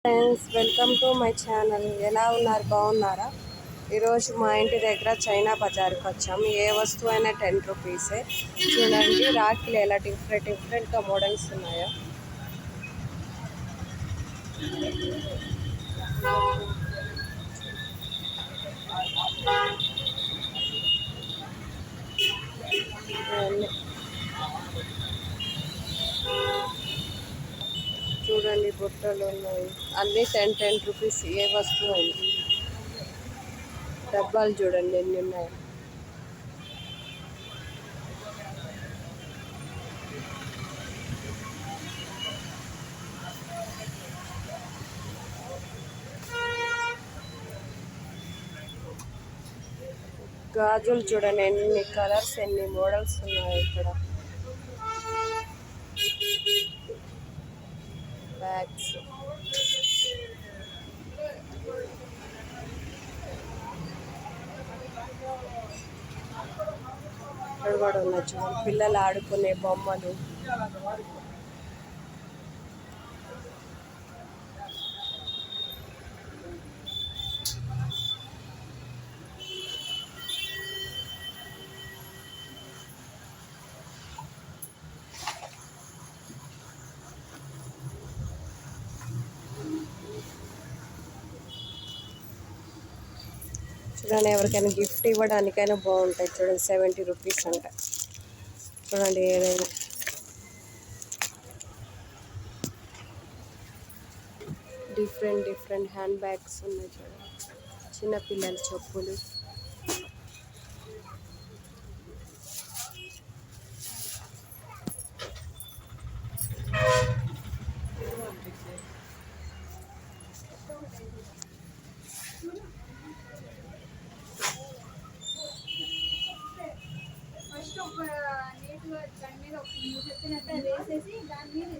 Friends, welcome to my channel. ఎలా ఉన్నారు? బాగున్నారా? ఈరోజు మా ఇంటి దగ్గర చైనా బజార్కి వచ్చాము. ఏ వస్తువు అయినా 10 రూపీసే. చూడండి రాఖీలు ఎలా డిఫరెంట్గా మోడల్స్ ఉన్నాయో. చూడండి బుట్టలు ఉన్నాయి, అన్నీ 10 రూపీస్. ఏ వస్తువు అయినా. డబ్బాలు చూడండి ఎన్ని ఉన్నాయి. గాజులు చూడండి ఎన్ని కలర్స్, ఎన్ని మోడల్స్ ఉన్నాయి ఇక్కడ. బ్యాగ్స్, ఇక్కడ కూడా ఉన్నాయి చూడండి, పిల్లలు ఆడుకునే బొమ్మలు. చూడండి ఎవరికైనా గిఫ్ట్ ఇవ్వడానికైనా బాగుంటాయి. చూడండి 70 రూపీస్ అంట. చూడండి ఏదైనా డిఫరెంట్ హ్యాండ్ బ్యాగ్స్ ఉన్నాయి. చూడండి చిన్నపిల్లల చెప్పులు. నీట్గా దాని మీద నువ్వు చెప్పినట్టు వేసేసి దాని మీద